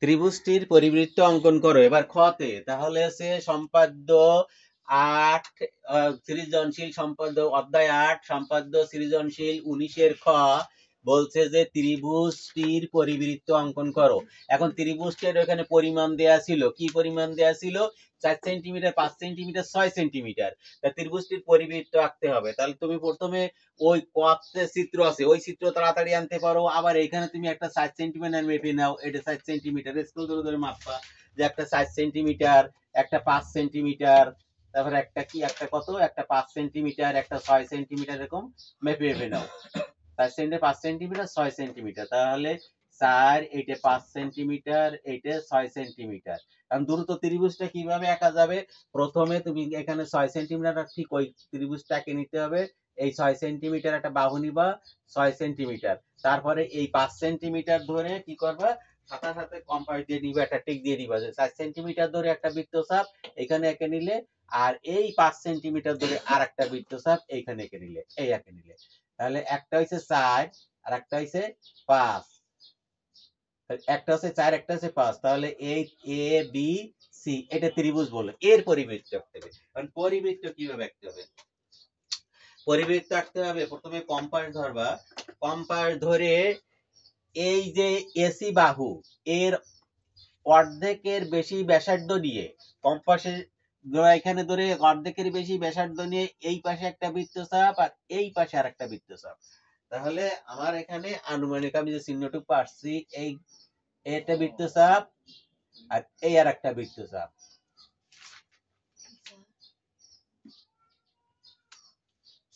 ত্রিভুজটির পরিবৃত্ত অঙ্কন করো। এবার খতে তাহলে হচ্ছে সম্পাদ্য ৮ সৃজনশীল সম্পাদ্য অধ্যায় ৮ সম্পাদ্য সৃজনশীল ১৯ খ বলছে যে ত্রিভুজটির পরিবৃত্ত অঙ্কন করো। এখন ত্রিভুজটির এখানে পরিমাণ দেয়া ছিল, কি পরিমাণ দেয়া ছিল? ৪ সেন্টিমিটার, ৫ সেন্টিমিটার, ৬ সেন্টিমিটার। তা ত্রিভুজটির পরিবৃত্ত আঁকতে হবে। তাহলে তুমি প্রথমে ওই কতে চিত্র আছে ওই চিত্র তাড়াতাড়ি আনতে পারো। আবার এখানে তুমি একটা ৬০ সেন্টিমিটার মেপে নাও, এটা ৬০ সেন্টিমিটার স্কেল ধরে ধরে মাপবা যে একটা ৬০ সেন্টিমিটার, একটা ৫ সেন্টিমিটার, তারপরে একটা কি একটা কত একটা ৫ সেন্টিমিটার, একটা ৬ সেন্টিমিটার, এরকম মেপে মেপে নাও। ৪ সেন্টিমিটার, ৫ সেন্টিমিটার, ৬ সেন্টিমিটার, তাহলে ৪, এইটা ৫ সেন্টিমিটার, এইটা ৬ সেন্টিমিটার। কারণ দ্রুত ত্রিভুজটা কিভাবে আঁকা যাবে? প্রথমে তুমি এখানে ৬ সেন্টিমিটার ঠিক ওই ত্রিভুজটাকে নিতে হবে। এই ৬ সেন্টিমিটার একটা বাহু নিবা, ৬ সেন্টিমিটার। তারপরে এই ৫ সেন্টিমিটার ধরে কি করবা? সাথে সাথে কম্পাস দিয়ে নিবা, একটা টিক দিয়ে দিবা যে ৪ সেন্টিমিটার ধরে একটা বৃত্তচাপ এখানে এঁকে নিলে, আর এই ৫ সেন্টিমিটার ধরে আর একটা বৃত্তচাপ এইখানে এঁকে নিলে, এই এঁকে নিলে। তাহলে একটা হইছে ৪ আর একটা হইছে ৫। একটা হচ্ছে ৪, একটা হচ্ছে ৫। তাহলে এই এ বি সি এটা ত্রিভুজ বলে। এর পরিবৃত্ত আঁকতে হবে। কারণ পরিবৃত্ত কিভাবে আঁকতে হবে? পরিবৃত্ত আঁকতে হবে, প্রথমে কম্পাস ধরবা। কম্পাস ধরে এই যে এসি বাহু এর অর্ধেকের বেশি ব্যাসার্ধ নিয়ে কম্পাসের এখানে ধরে অর্ধেকের বেশি ব্যাসার্ধ নিয়ে এই পাশে একটা বৃত্তচাপ আর এই পাশে আর একটা বৃত্তচাপ। তাহলে আমার এখানে আনুমানিক আমি যে চিহ্নটুকু পাচ্ছি, এই একটা বৃত্তচাপ আর এই আর একটা বৃত্তচাপ।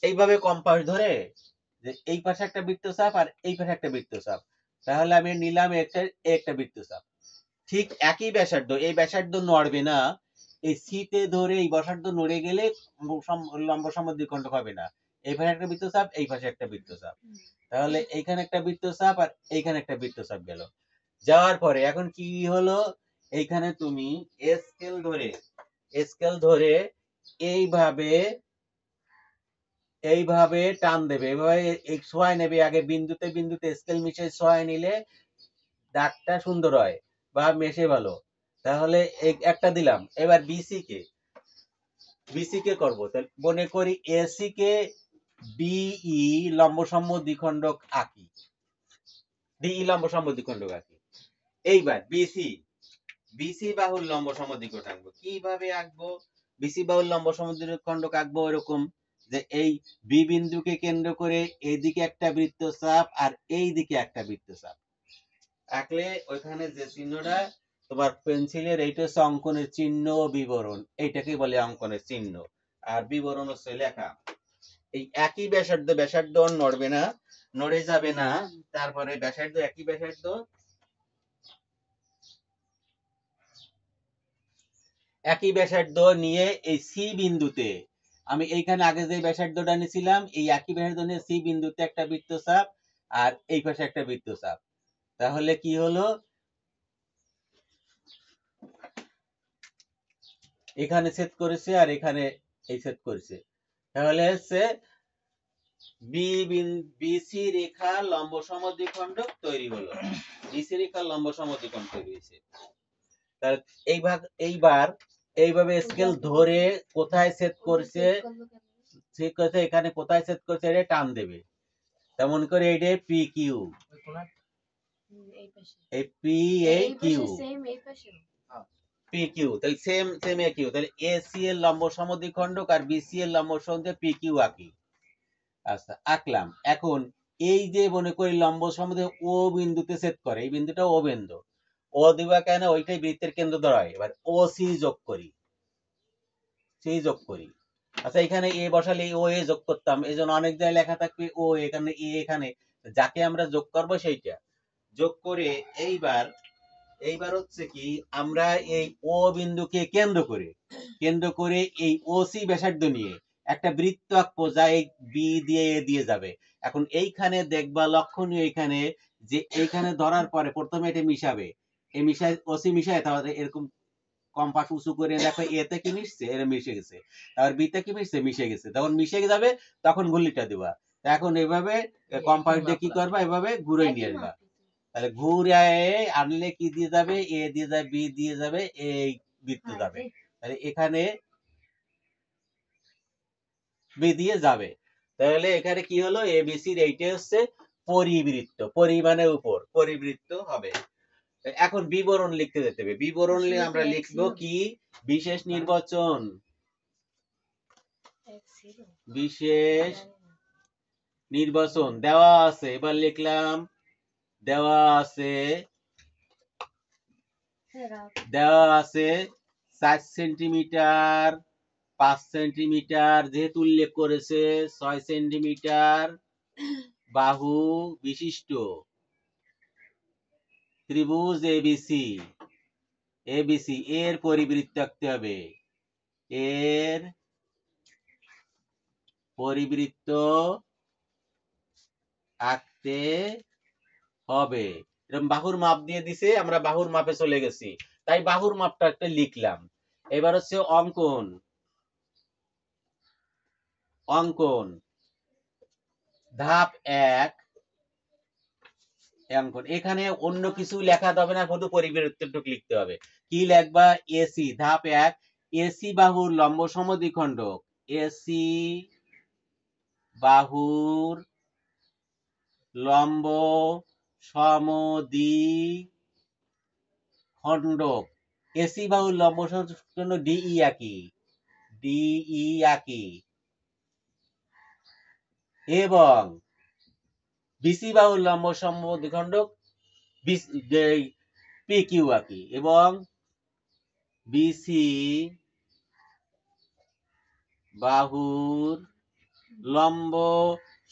এইভাবে কম্পাস ধরে যে এই পাশে একটা বৃত্তচাপ আর এই পাশে একটা বৃত্তচাপ, তাহলে আমি নিলাম একটা বৃত্তচাপ। ঠিক একই ব্যাসার্ধ, এই ব্যাসার্ধ নড়বে না। এই সিতে ধরে এই ব্যাসার্ধ নড়ে গেলে লম্ব সমদ্বিখণ্ডক হবে না। এই পাশে একটা বৃত্তচাপ, এই পাশে একটা বৃত্তচাপ। তাহলে এইখানে একটা বৃত্তচাপ আর এইখানে একটা বৃত্তচাপ গেল। যাওয়ার পরে এখন কি হলো? এইখানে তুমি স্কেল ধরে এইভাবে এইভাবে টান দেবে, এভাবে এই ছোঁয়া নেবে। আগে বিন্দুতে বিন্দুতে স্কেল মিশে ছোঁয়া নিলে দাগটা সুন্দর হয় বা মেশে ভালো। তাহলে একটা দিলাম। এবার বিসি কে করবো। তাহলে মনে করি এসি কে বিই লম্ব সমদ্বিখণ্ডক আঁকি, ডিই লম্ব সমদ্বিখণ্ডক আঁকি। এইবার বিসি বাহুর লম্ব সমদ্বিখণ্ডক আঁকবো। কিভাবে আঁকবো? বিসি বাহুর লম্ব সমদ্বিখণ্ডক আঁকবো এরকম যে এই বি বিন্দুকে কেন্দ্র করে এইদিকে একটা বৃত্তচাপ আর এই দিকে একটা বৃত্তচাপ আঁকলে ওইখানে যে চিহ্নটা তোমার পেন্সিলের, এইটা হচ্ছে অঙ্কনের চিহ্ন ও বিবরণ, এইটাকে বলে অঙ্কনের চিহ্ন। আর বিবরণ হচ্ছে লেখা। এই একই ব্যাসার্ধ নড়বে না, নড়ে যাবে না। তারপরে ব্যাসার্ধ একই ব্যাসার্ধ, একই ব্যাসার্ধ নিয়ে এই সি বিন্দুতে আমি এইখানে আগে যে ব্যাসার্ধটা নিয়েছিলাম এই একই ব্যাসার্ধ নিয়ে সি বিন্দুতে একটা বৃত্তচাপ আর এই পাশে একটা বৃত্তচাপ। তাহলে কি হলো? এখানে ছেদ করেছে আর এখানে এই ছেদ করেছে। তাহলে হচ্ছে বিসি রেখা লম্ব সমদ্বিখণ্ডক তৈরি হলো। বিসি রেখা লম্ব সমদ্বিখণ্ডক তৈরি হয়েছে। তাহলে এইবার এইভাবে স্কেল ধরে কোথায় ছেদ করছে, ঠিক আছে, এখানে কোথায় ছেদ করছে এটা টান দেবে। তেমন করে এইটা পি কিউ, এই পি এই কিউ, পি কিউ। তাহলে সেম সেম এ কিউ। তাহলে এসি এর লম্ব সমদ্বিখণ্ডক আর বিসি এর লম্ব সমদ্বিখণ্ডক পি কিউ আঁকি। আচ্ছা, আঁকলাম। এখন এই যে মনে করি লম্ব সমদ্বি ও বিন্দুতে ছেদ করে, এই বিন্দুটা ও বিন্দু। ও দিবা কেন? ওইটাই বৃত্তের কেন্দ্র ধরায়। এবার ও সি যোগ করি, সি যোগ করি। আচ্ছা, এখানে এ বসালে ও এ যোগ করতাম, এই জন্য অনেক জায়গায় লেখা থাকবে ও এখানে এ এখানে, যাকে আমরা যোগ করবো সেইটা যোগ করে এইবার হচ্ছে কি আমরা এই ও বিন্দুকে কেন্দ্র করে এই ও সি ব্যাসার্ধ নিয়ে একটা বৃত্ত আঁকবো যা এই বি দিয়ে এ দিয়ে যাবে। এখন এইখানে দেখবা লক্ষণীয় এইখানে যে এইখানে ধরার পরে প্রথমে এটা মিশাবে, এই মিশায় ওসি মিশায় তাহলে এরকম কম্পাস উঁচু করে দেখো এতে কি মিশছে, এর মিশে গেছে। আর বিতে কি মিশছে, মিশে গেছে। তখন মিশে যাবে, তখন গুলিটা দিবা। এখন এইভাবে কম্পাস দিয়ে কি করবা, এভাবে ঘুরে নিয়ে আসবা। তাহলে ঘুরে আনলে কি দিয়ে যাবে, এ দিয়ে যাবে, বি দিয়ে যাবে, এই বৃত্ত যাবে। তাহলে এখানে বি দিয়ে যাবে। তাহলে এখানে কি হলো, এবিসির এইটা হচ্ছে পরিবৃত্ত, পরিমাণের উপর পরিবৃত্ত হবে। এখন বিবরণ লিখতে যেতে হবে। বিবরণ আমরা লিখবো কি, বিশেষ নির্বাচন, বিশেষ নির্বাচন দেওয়া আছে। এবার লিখলাম দেওয়া আছে 4 সেন্টিমিটার 5 সেন্টিমিটার, যেহেতু উল্লেখ করেছে 6 সেন্টিমিটার বাহু বিশিষ্ট ত্রিভুজ এবিসি, এবিসি এর পরিবৃত্ত আঁকতে হবে, এর পরিবৃত্ত আঁকতে হবে। এরকম বাহুর মাপ দিয়ে দিছে, আমরা বাহুর মাপে চলে গেছি, তাই বাহুর মাপটা একটা লিখলাম। এবার হচ্ছে অঙ্কন, অঙ্কন ধাপ 1 অঙ্কন। এখানে অন্য কিছু লেখা যাবে না, শুধু পরিবৃত্তটুক লিখতে হবে। কি লিখবা, এসি ধাপ 1, এসি বাহুর লম্ব সমদ্বিখণ্ডক, এসি বাহুর লম্ব সমদ্বিখণ্ডক, এসি বাহুর লম্ব সমদ্বিখণ্ডক ডিই আঁকি, ডিই আঁকি, এবং বিসি বাহুর লম্ব সমদ্বিখণ্ডক পিকিউ আঁকি, এবং বিসি বাহুর লম্ব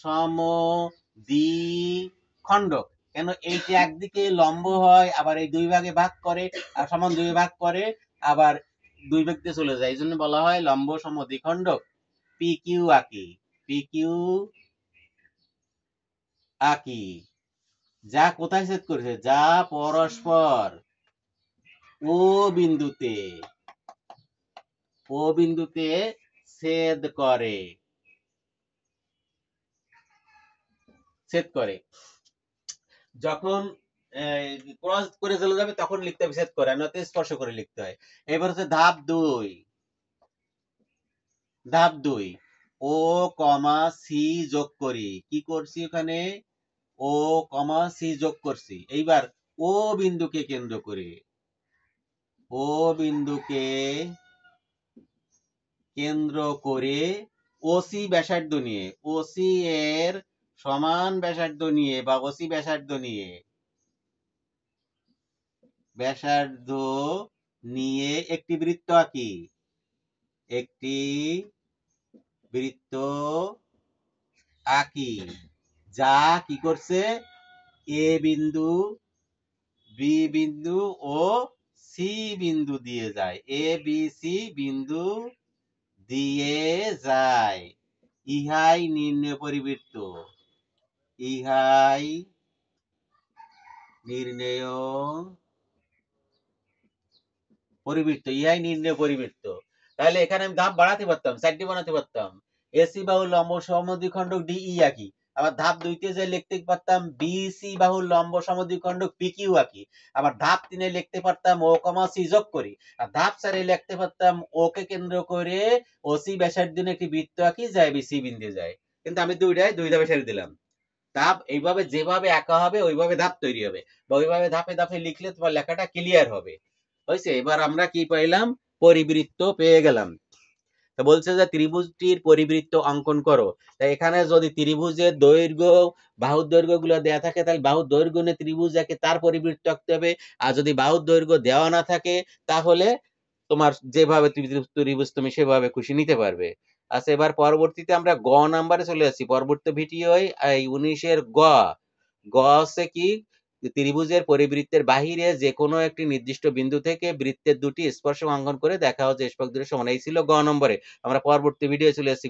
সমদ্বিখণ্ডক। কেন এইটা একদিকে লম্ব হয়, আবার এই দুই ভাগে ভাগ করে, আর সমান দুই ভাগ করে, আবার দুই ব্যক্তি চলে যায়, এই জন্য বলা হয় লম্ব সমদ্বিখণ্ডক। পিকিউ আঁকি, পিকিউ আঁকি, যা কোথায় ছেদ করেছে, যা পরস্পর ও বিন্দুতে, ও বিন্দুতে ছেদ করে, ছেদ করে। যখন ক্রস করে চলে যাবে তখন লিখতে হবে ছেদ করে, নয়তো স্পর্শ করে লিখতে হয়। এবার হচ্ছে ধাপ 2, ধাপ 2 ও কমা সি যোগ করি। কি করছি ওখানে, ও কমা সি যোগ করছি। এইবার ও বিন্দুকে কেন্দ্র করে, ও বিন্দুকে কেন্দ্র করে ওসি ব্যাসার্ধ নিয়ে, ওসি এর সমান ব্যাসার্ধ নিয়ে বা ওসি ব্যাসার্ধ নিয়ে, ব্যাসার্ধ নিয়ে একটি বৃত্ত আঁকি, একটি বৃত্ত আঁকি, যা কি করছে, এ বিন্দু, বি বিন্দু ও সি বিন্দু দিয়ে যায়, এ বি সি বিন্দু দিয়ে যায়। ইহাই নির্ণয় পরিবৃত্ত, ইহাই নির্ণয় পরিবৃত্ত, ইহাই নির্ণয় পরিবৃত্ত। তাহলে এখানে আমি ধাপ বাড়াতে পারতাম, 4টি বানাতে পারতাম। এসি বাহুর লম্ব সমদ্বিখণ্ডক ডিই আঁকি, আবার ধাপ 2তে যে লিখতে পারতাম বিসি বাহুর লম্ব সমদ্বিখণ্ডক পিকিউ আঁকি, আবার ধাপ 3 লিখতে পারতাম ও কমা সি যোগ করি, আর ধাপ 4 লিখতে পারতাম ও কে কেন্দ্র করে ওসি ব্যাসার্ধ নিয়ে একটি বৃত্ত আঁকি, যায় বিসি বিন্দু যায়। কিন্তু আমি দুই ধাপে ছেড়ে দিলাম। ধাপ এইভাবে যেভাবে আঁকা হবে ওইভাবে ধাপ তৈরি হবে, বা ওইভাবে ধাপে ধাপে লিখলে তোমার লেখাটা ক্লিয়ার হবে। হয়েছে? এবার আমরা কি পাইলাম, পরিবৃত্ত পেয়ে গেলাম। বলছে যে ত্রিভুজটির পরিবৃত্ত অঙ্কন করো। তাই এখানে যদি ত্রিভুজের দৈর্ঘ্য, বাহুর দৈর্ঘ্য গুলো দেওয়া থাকে, তাহলে বাহুর দৈর্ঘ্য নিয়ে ত্রিভুজ একে তার পরিবৃত্ত আঁকতে হবে। আর যদি বাহুর দৈর্ঘ্য দেওয়া না থাকে, তাহলে তোমার যেভাবে ত্রিভুজ তুমি সেভাবে খুশি নিতে পারবে। আচ্ছা, এবার পরবর্তীতে আমরা গ নাম্বারে চলে আসছি। পরবর্তী ভিডিও এই 19-এর গ। গ হচ্ছে কি, ত্রিভুজের পরিবৃত্তের বাহিরে যে কোনো একটি নির্দিষ্ট বিন্দু থেকে বৃত্তের দুটি স্পর্শক অঙ্কন করে দেখা হচ্ছে স্পর্শক দুটি সমান। এই ছিল গ নম্বরে। আমরা পরবর্তী ভিডিও চলে আসছি।